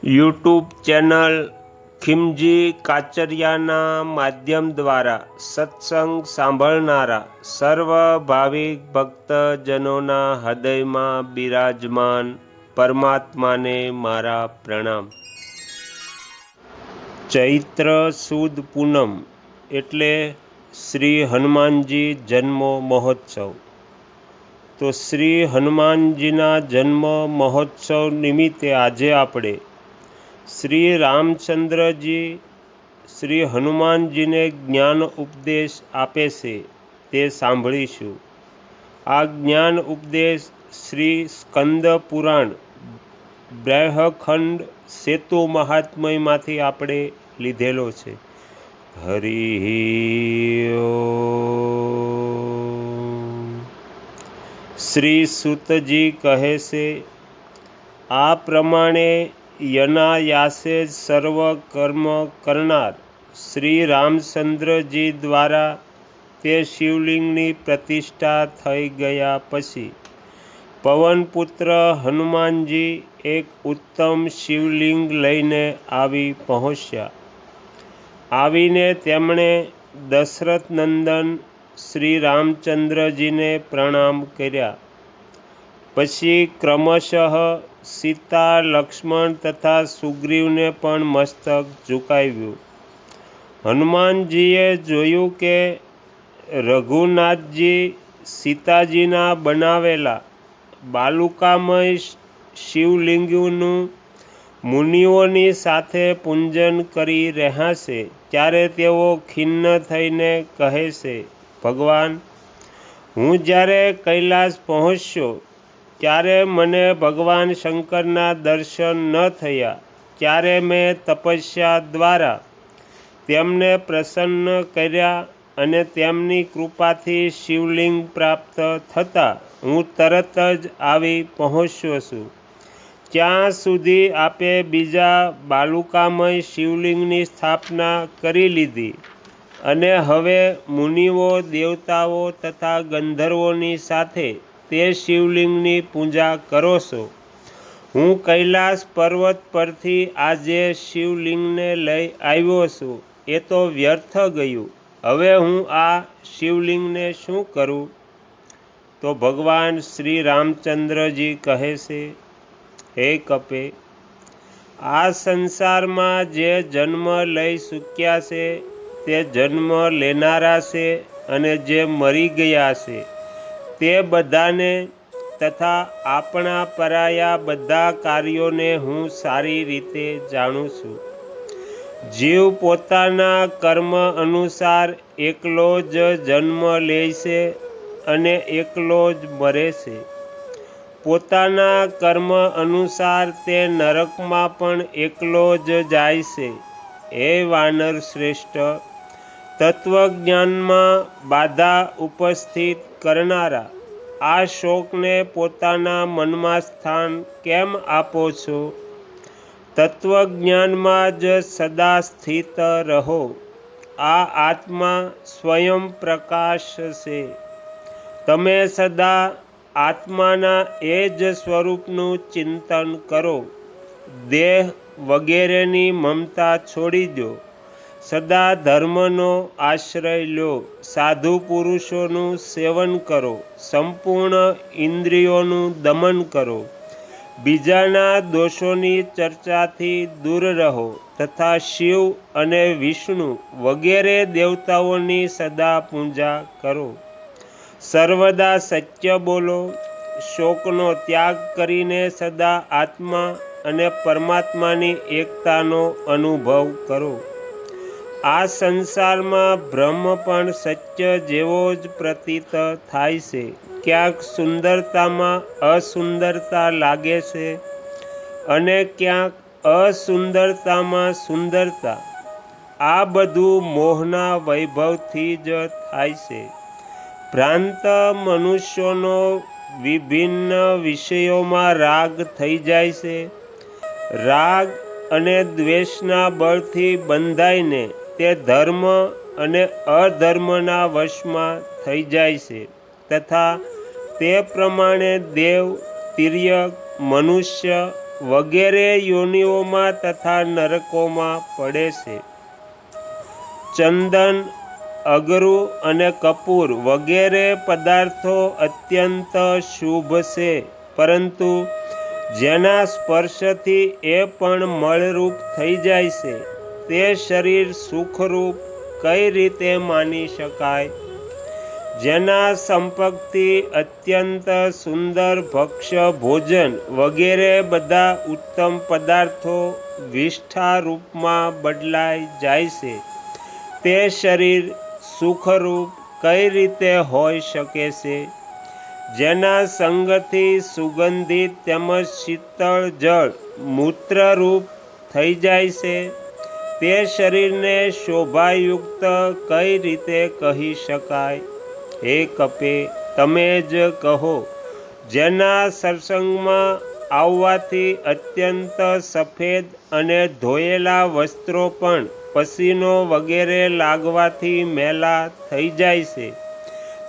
YouTube channel Khimji કાચરિયાના માધ્યમ દ્વારા સત્સંગ સાંભળનારા સર્વ ભાવિક ભક્તજનોના હૃદયમાં બિરાજમાન પરમાત્માને મારા પ્રણામ। ચૈત્ર સુદ પૂનમ એટલે શ્રી હનુમાનજી જન્મ મહોત્સવ। તો શ્રી હનુમાનજીના જન્મ મહોત્સવ નિમિત્તે આજે આપણે શ્રી રામચંદ્રજી શ્રી હનુમાનજીને જ્ઞાન ઉપદેશ આપે છે તે સાંભળીશું। આ જ્ઞાન ઉપદેશ શ્રી સ્કંદ પુરાણ બ્રહ્મખંડ સેતુ મહાત્મ્યમાંથી આપણે લીધેલો છે। હરિ ઓમ। શ્રી સુતજી કહે છે, આ પ્રમાણે યનાયાસે સર્વ કર્મ કરનાર શ્રી રામચંદ્રજી દ્વારા તે શિવલિંગની પ્રતિષ્ઠા થઈ ગયા પછી પવનપુત્ર હનુમાનજી એક ઉત્તમ શિવલિંગ લઈને આવી પહોંચ્યા। આવીને તેમણે દશરથ નંદન શ્રી રામચંદ્રજીને પ્રણામ કર્યા। પછી ક્રમશઃ સીતા, લક્ષ્મણ તથા સુગ્રીવને પણ મસ્તક ઝુકાવ્યું। હનુમાનજીએ જોયું કે રઘુનાથજી સીતાજીના બનાવેલા બાલુકામય શિવલિંગનું મુનિઓની સાથે પૂજન કરી રહ્યા છે ત્યારે તેઓ ખિન્ન થઈને કહે છે, ભગવાન, હું જ્યારે કૈલાસ પહોંચ્યો ત્યારે મને ભગવાન શંકરના દર્શન ન થયા। ત્યારે મેં તપસ્યા દ્વારા તેમને પ્રસન્ન કર્યા અને તેમની કૃપાથી શિવલિંગ પ્રાપ્ત થતાં હું તરત જ આવી પહોંચ્યો છું। ત્યાં સુધી આપે બીજા બાલુકામય શિવલિંગની સ્થાપના કરી લીધી અને હવે મુનિઓ, દેવતાઓ તથા ગંધર્વોની સાથે તે શિવલિંગની પૂજા કરો છો। હું કૈલાસ પર્વત પરથી આજે શિવલિંગને લઈ આવ્યો છું એ તો વ્યર્થ ગયું। હવે હું આ શિવલિંગને શું કરું? તો ભગવાન શ્રી રામચંદ્રજી કહે છે, હે કપે, આ સંસારમાં જે જન્મ લઈ ચૂક્યા છે તે જન્મ લેનારા છે અને જે મરી ગયા છે તે બધાને તથા આપણા પરાયા બધા કાર્યોને હું સારી રીતે જાણું છું। જીવ પોતાના કર્મ અનુસાર એકલો જ જન્મ લે છે અને એકલો જ મરે છે। પોતાના કર્મ અનુસાર તે નરકમાં પણ એકલો જ જાય છે। હે વાનર શ્રેષ્ઠ, તત્વજ્ઞાનમાં બાધા ઉપસ્થિત કરનારા આ શોકને પોતાના મનમાં સ્થાન કેમ આપો છો? તત્વજ્ઞાનમાં જ સદા સ્થિત રહો। આ આત્મા સ્વયં પ્રકાશ છે। તમે સદા આત્માના એ જ સ્વરૂપનું ચિંતન કરો। દેહ વગેરેની મમતા છોડી દો। સદા ધર્મનો આશ્રય લો। સાધુ પુરુષોનું સેવન કરો। સંપૂર્ણ ઇન્દ્રિયોનું દમન કરો। બીજાના દોષોની ચર્ચાથી દૂર રહો તથા શિવ અને વિષ્ણુ વગેરે દેવતાઓની સદા પૂજા કરો। સર્વદા સત્ય બોલો। શોકનો ત્યાગ કરીને સદા આત્મા અને પરમાત્માની એકતાનો અનુભવ કરો। આ સંસારમાં બ્રહ્મ પણ સત્ય જેવો જ પ્રતીત થાય છે। ક્યાંક સુંદરતામાં અસુંદરતા લાગે છે અને ક્યાંક અસુંદરતામાં સુંદરતા। આ બધું મોહના વૈભવથી જ થાય છે। ભ્રાંત મનુષ્યોનો વિભિન્ન વિષયોમાં રાગ થઈ જાય છે। રાગ અને દ્વેષના બળથી બંધાઈને તે ધર્મ અને અધર્મના વશમાં થઈ જાય છે તથા તે પ્રમાણે દેવ, તિર્યક, મનુષ્ય વગેરે યોનિઓમાં તથા નરકોમાં પડે છે. ચંદન, અગરુ અને કપૂર વગેરે પદાર્થો અત્યંત શુભ છે, પરંતુ જેના સ્પર્શથી એ પણ મળરૂપ થઈ જાય છે, તે શરીર સુખરૂપ કઈ રીતે માની શકાય? જેના સંપર્કથી અત્યંત સુંદર ભક્ષ્ય ભોજન વગેરે બધા ઉત્તમ પદાર્થો વિષ્ઠા રૂપમાં બદલાઈ જાય છે, તે શરીર સુખરૂપ કઈ રીતે હોઈ શકે છે? જેના સંગથી સુગંધિત તેમજ શીતળ જળ મૂત્રરૂપ થઈ જાય છે, તે શરીરને શોભાયુક્ત કઈ રીતે કહી શકાય? હે કપે, તમે જ કહો. જેના સત્સંગમાં આવવાથી અત્યંત સફેદ અને ધોયેલા વસ્ત્રો પણ પસીનો વગેરે લાગવાથી મેલા થઈ જાય છે,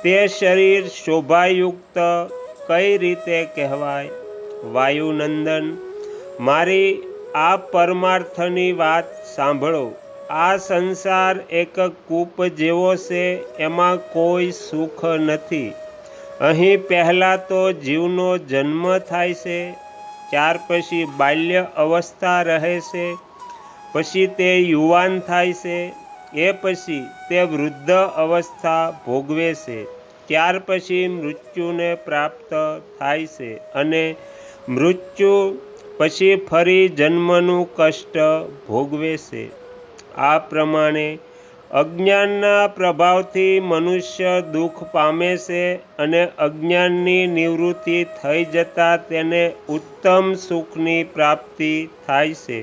તે શરીર શોભાયુક્ત કઈ રીતે કહેવાય? વાયુનંદન, મારી આ પરમાર્થની વાત સાંભળો. આ સંસાર એક કૂપ જેવો છે, એમાં કોઈ સુખ નથી. અહીં પહેલાં તો જીવનો જન્મ થાય છે, ત્યાર પછી બાલ્ય અવસ્થા રહે છે, પછી તે યુવાન થાય છે, એ પછી તે વૃદ્ધ અવસ્થા ભોગવે છે, ત્યાર પછી મૃત્યુને પ્રાપ્ત થાય છે, અને મૃત્યુ પછી ફરી જન્મનું કષ્ટ ભોગવે છે. આ પ્રમાણે અજ્ઞાનના પ્રભાવથી મનુષ્ય દુઃખ પામે છે, અને અજ્ઞાનની નિવૃત્તિ થઈ જતાં તેને ઉત્તમ સુખની પ્રાપ્તિ થાય છે.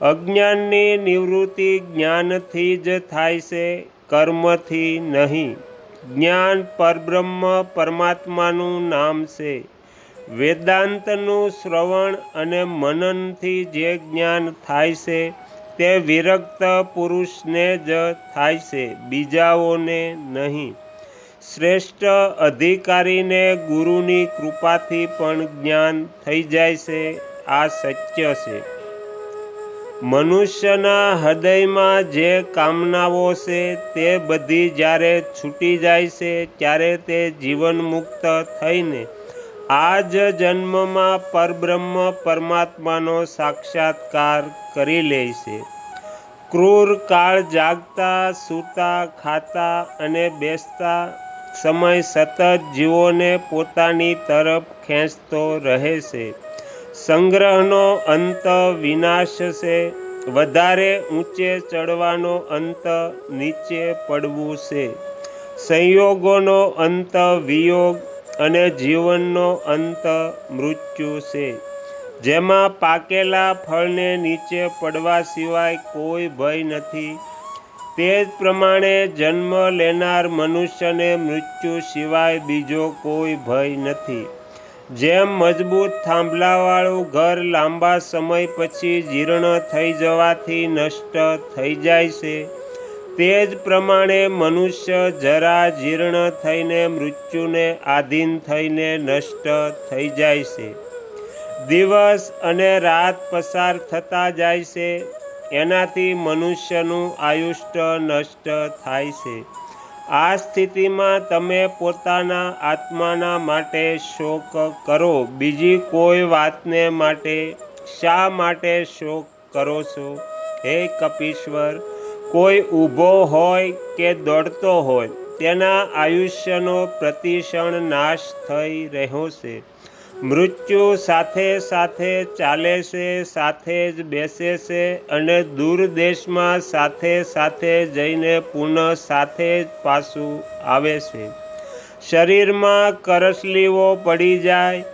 અજ્ઞાનની નિવૃત્તિ જ્ઞાનથી જ થાય છે, કર્મથી નહીં. જ્ઞાન પરબ્રહ્મ પરમાત્માનું નામ છે. વેદાંતનું શ્રવણ અને મનનથી જે જ્ઞાન થાય છે, તે વિરક્ત પુરુષને જ થાય છે, બીજાઓને નહીં. શ્રેષ્ઠ અધિકારીને ગુરુની કૃપાથી પણ જ્ઞાન થઈ જાય છે, આ સત્ય છે. મનુષ્યના હૃદયમાં જે કામનાઓ છે, તે બધી જ્યારે છૂટી જાય છે, ત્યારે તે જીવનમુક્ત થઈને આ જ જન્મમાં પરબ્રહ્મ પરમાત્માનો સાક્ષાત્કાર કરી લે છે. ક્રૂર કાળ જાગતા, સૂતા, ખાતા અને બેસતા સમય સતત જીવોને પોતાની તરફ ખેંચતો રહે છે. સંગ્રહનો અંત વિનાશ છે. વધારે ઊંચે ચડવાનો અંત નીચે પડવું છે. સંયોગોનો અંત વિયોગ અને જીવનનો અંત મૃત્યુ છે. જેમાં પાકેલા ફળને નીચે પડવા સિવાય કોઈ ભય નથી, તે જ પ્રમાણે જન્મ લેનાર મનુષ્યને મૃત્યુ સિવાય બીજો કોઈ ભય નથી. જેમ મજબૂત થાંભલાવાળું ઘર લાંબા સમય પછી જીર્ણ થઈ જવાથી નષ્ટ થઈ જાય છે, તે જ પ્રમાણે મનુષ્ય જરા જીર્ણ થઈને મૃત્યુને આધીન થઈને નષ્ટ થઈ જાય છે. દિવસ અને રાત પસાર થતા જાય છે, એનાથી મનુષ્યનું આયુષ્ય નષ્ટ થાય છે. આ સ્થિતિમાં તમે પોતાના આત્માના માટે શોક કરો, બીજી કોઈ વાતને માટે શા માટે શોક કરો છો? હે કપીશ્વર, કોઈ ઊભો હોય કે દોડતો હોય, તેના આયુષ્યનો પ્રતિક્ષણ નાશ થઈ રહ્યો છે. મૃત્યુ સાથે સાથે ચાલે છે, સાથે જ બેસે છે, અને દૂર દેશમાં સાથે સાથે જઈને પુનઃ સાથે જ પાછું આવે છે. શરીરમાં કરસલીઓ પડી જાય,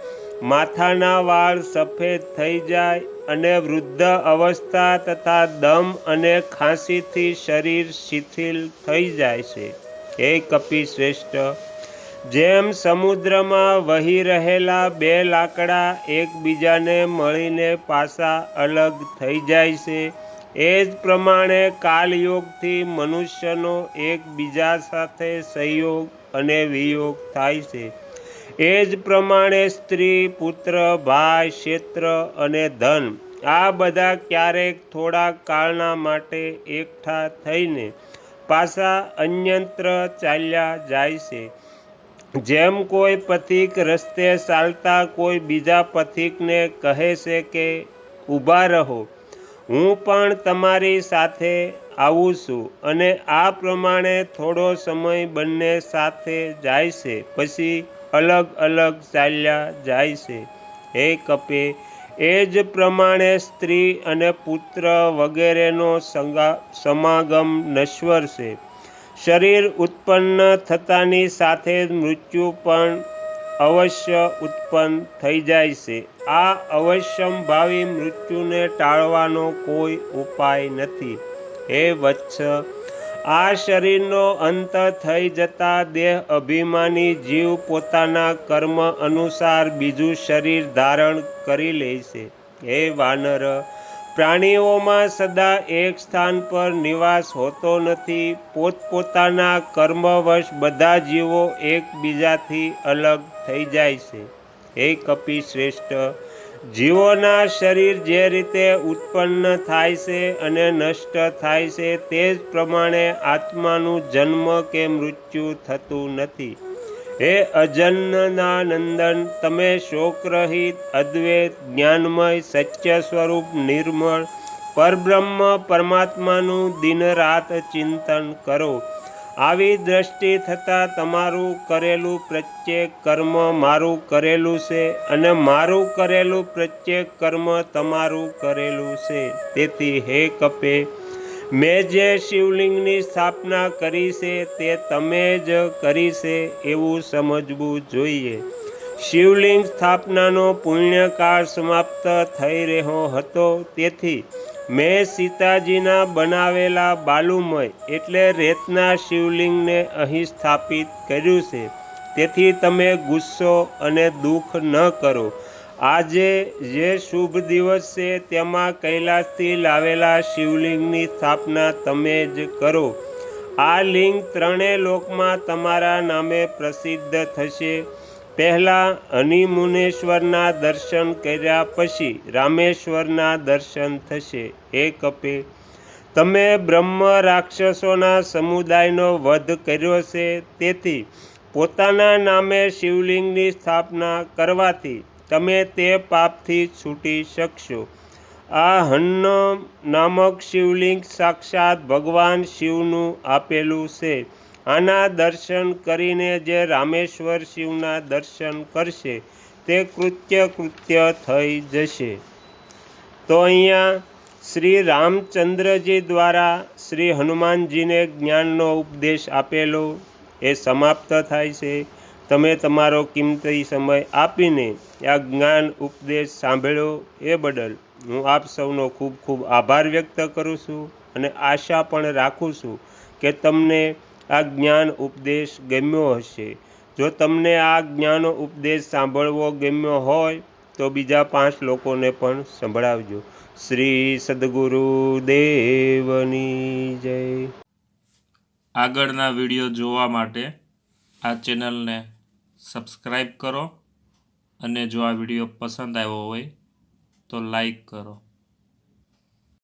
માથાના વાળ સફેદ થઈ જાય, અને વૃદ્ધ અવસ્થા તથા દમ અને ખાંસીથી શરીર શિથિલ થઈ જાય છે. હે કપિ શ્રેષ્ઠ, જેમ સમુદ્રમાં વહી રહેલા બે લાકડા એકબીજાને મળીને પાછા અલગ થઈ જાય છે, એ જ પ્રમાણે કાલયોગથી મનુષ્યનો એકબીજા સાથે સંયોગ અને વિયોગ થાય છે. એ જ પ્રમાણે સ્ત્રી, પુત્ર, ભાઈ, ક્ષેત્ર અને ધન આ બધા ક્યારેક થોડા કાળના માટે એકઠા થઈને પાછા અન્યત્ર ચાલ્યા જાય છે. જેમ કોઈ પથિક રસ્તે ચાલતા કોઈ બીજા પથિકને કહે છે કે ઊભા રહો, હું પણ તમારી સાથે આવું છું, અને આ પ્રમાણે થોડો સમય બંને સાથે જાય છે, પછી અલગ અલગ ચાલ્યા જાય છે. હે કપે, એ જ પ્રમાણે સ્ત્રી અને પુત્ર વગેરેનો સમાગમ નશ્વર છે. શરીર ઉત્પન્ન થતાની સાથે જ મૃત્યુ પણ અવશ્ય ઉત્પન્ન થઈ જાય છે. આ અવશ્યંભાવી મૃત્યુને ટાળવાનો કોઈ ઉપાય નથી. હે વત્સ, આ શરીરનો અંત થઈ જતા દેહ અભિમાની જીવ પોતાના કર્મ અનુસાર બીજું શરીર ધારણ કરી લે છે. હે વાનર, પ્રાણીઓમાં સદા એક સ્થાન પર નિવાસ હોતો નથી. પોતપોતાના કર્મવશ બધા જીવો એકબીજાથી અલગ થઈ જાય છે. હે કપી શ્રેષ્ઠ, જીવોના શરીર જે રીતે ઉત્પન્ન થાય છે અને નષ્ટ થાય છે તે જ પ્રમાણે આત્માનું જન્મ કે મૃત્યુ થતું નથી. હે અજન્મના નંદન, તમે શોકરહિત, અદ્વૈત, જ્ઞાનમય, સત્ય સ્વરૂપ, નિર્મળ પરબ્રહ્મ પરમાત્માનું દિનરાત ચિંતન કરો. આવી દ્રષ્ટિ થતાં તમારું કરેલું પ્રત્યેક કર્મ મારું કરેલું છે, અને મારું કરેલું પ્રત્યેક કર્મ તમારું કરેલું છે. તેથી હે કપે, મેં જે શિવલિંગની સ્થાપના કરી છે તે તમે જ કરી છે એવું સમજવું જોઈએ. શિવલિંગ સ્થાપનાનો પુણ્યકાળ સમાપ્ત થઈ રહ્યો હતો, તેથી મેં સીતાજીના બનાવેલા બાલુમય એટલે રેતના શિવલિંગને અહીં સ્થાપિત કર્યું છે. તેથી તમે ગુસ્સો અને દુઃખ ન કરો. આજે જે શુભ દિવસ છે તેમાં કૈલાસથી લાવેલા શિવલિંગની સ્થાપના તમે જ કરો. આ લિંગ ત્રણેય લોકમાં તમારા નામે પ્રસિદ્ધ થશે. પહેલાં હનિમુનેશ્વરના દર્શન કર્યા પછી રામેશ્વરના દર્શન થશે. હે કપે, તમે બ્રહ્મ રાક્ષસોના સમુદાયનો વધ કર્યો છે, તેથી પોતાના નામે શિવલિંગની સ્થાપના કરવાથી તમે તે પાપથી છૂટી શકશો. આ હન્ન નામક શિવલિંગ સાક્ષાત ભગવાન શિવનું આપેલું છે. આના દર્શન કરીને જે રામેશ્વર શિવના દર્શન કરશે તે કૃત્ય થઈ જશે. તો અહીંયા શ્રી રામચંદ્રજી દ્વારા શ્રી હનુમાનજીને જ્ઞાનનો ઉપદેશ આપેલો એ સમાપ્ત થાય છે. તમે તમારો કિંમતી સમય આપીને આ જ્ઞાન ઉપદેશ સાંભળ્યો એ બદલ હું આપ સૌનો ખૂબ ખૂબ આભાર વ્યક્ત કરું છું, અને આશા પણ રાખું છું કે તમને આ જ્ઞાન ઉપદેશ ગમ્યો હશે. જો તમને આ જ્ઞાન ઉપદેશ સાંભળવો ગમ્યો હોય તો બીજા 5 લોકોને પણ સંભળાવજો. શ્રી સદગુરુ દેવની જય. આગળના વિડીયો જોવા માટે આ ચેનલને સબસ્ક્રાઈબ કરો, અને જો આ વિડીયો પસંદ આવ્યો હોય તો લાઈક કરો.